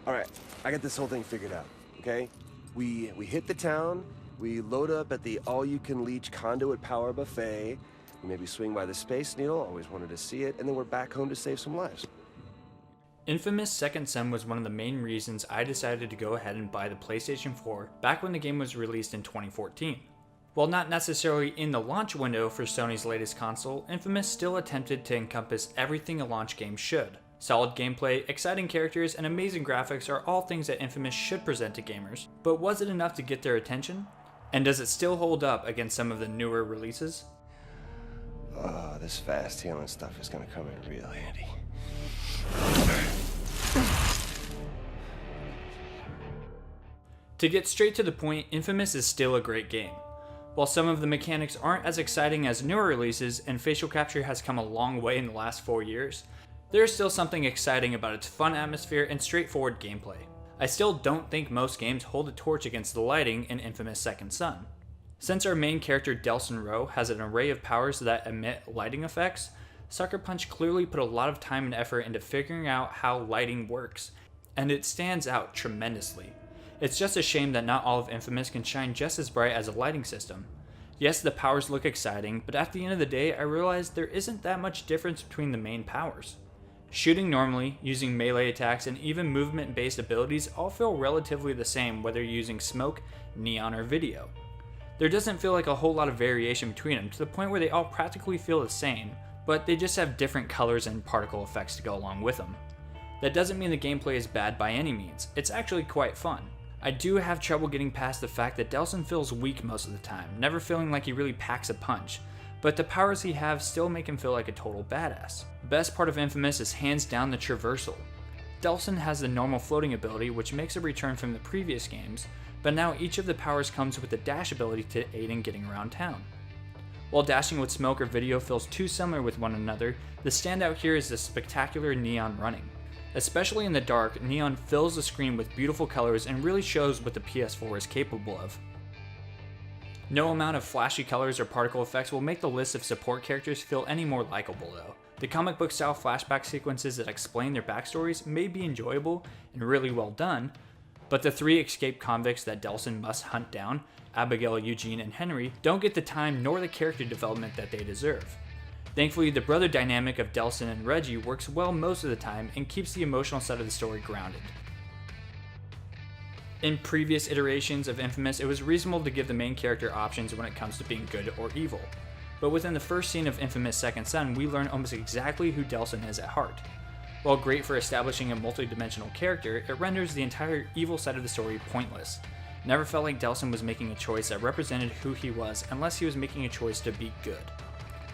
All right, I got this whole thing figured out, okay? We hit the town, we load up at the all-you-can-leech conduit power buffet, we maybe swing by the Space Needle, always wanted to see it, and then we're back home to save some lives. Infamous Second Son was one of the main reasons I decided to go ahead and buy the PlayStation 4 back when the game was released in 2014. While not necessarily in the launch window for Sony's latest console, Infamous still attempted to encompass everything a launch game should. Solid gameplay, exciting characters, and amazing graphics are all things that Infamous should present to gamers, but was it enough to get their attention? And does it still hold up against some of the newer releases? Oh, this fast healing stuff is gonna come in real handy. To get straight to the point, Infamous is still a great game. While some of the mechanics aren't as exciting as newer releases, and facial capture has come a long way in the last 4 years, there's still something exciting about its fun atmosphere and straightforward gameplay. I still don't think most games hold a torch against the lighting in Infamous Second Son. Since our main character Delsin Rowe has an array of powers that emit lighting effects, Sucker Punch clearly put a lot of time and effort into figuring out how lighting works, and it stands out tremendously. It's just a shame that not all of Infamous can shine just as bright as a lighting system. Yes, the powers look exciting, but at the end of the day, I realized there isn't that much difference between the main powers. Shooting normally, using melee attacks, and even movement-based abilities all feel relatively the same whether you're using smoke, neon, or video. There doesn't feel like a whole lot of variation between them to the point where they all practically feel the same, but they just have different colors and particle effects to go along with them. That doesn't mean the gameplay is bad by any means, it's actually quite fun. I do have trouble getting past the fact that Delsin feels weak most of the time, never feeling like he really packs a punch, but the powers he has still make him feel like a total badass. The best part of Infamous is hands down the traversal. Delsin has the normal floating ability, which makes a return from the previous games, but now each of the powers comes with the dash ability to aid in getting around town. While dashing with smoke or video feels too similar with one another, the standout here is the spectacular neon running. Especially in the dark, neon fills the screen with beautiful colors and really shows what the PS4 is capable of. No amount of flashy colors or particle effects will make the list of support characters feel any more likable though. The comic book style flashback sequences that explain their backstories may be enjoyable and really well done, but the 3 escaped convicts that Delsin must hunt down, Abigail, Eugene, and Henry, don't get the time nor the character development that they deserve. Thankfully, the brother dynamic of Delsin and Reggie works well most of the time and keeps the emotional side of the story grounded. In previous iterations of Infamous, it was reasonable to give the main character options when it comes to being good or evil. But within the first scene of Infamous Second Son, we learn almost exactly who Delsin is at heart. While great for establishing a multi-dimensional character, it renders the entire evil side of the story pointless. Never felt like Delsin was making a choice that represented who he was unless he was making a choice to be good.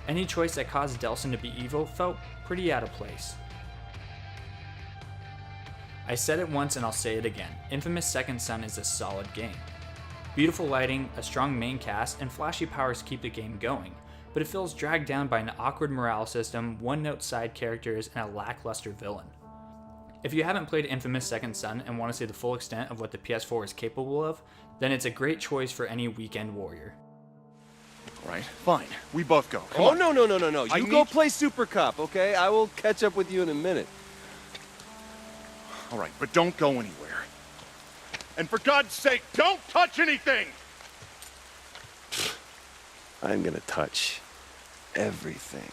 Any choice that caused Delsin to be evil felt pretty out of place. I said it once and I'll say it again, Infamous Second Son is a solid game. Beautiful lighting, a strong main cast, and flashy powers keep the game going, but it feels dragged down by an awkward morale system, one-note side characters, and a lackluster villain. If you haven't played Infamous Second Son and want to see the full extent of what the PS4 is capable of, then it's a great choice for any weekend warrior. Right, fine. We both go. Come Oh, on. no. I You go need- play Super Cup, okay? I will catch up with you in a minute. All right, but don't go anywhere. And for God's sake, don't touch anything! I'm gonna touch everything.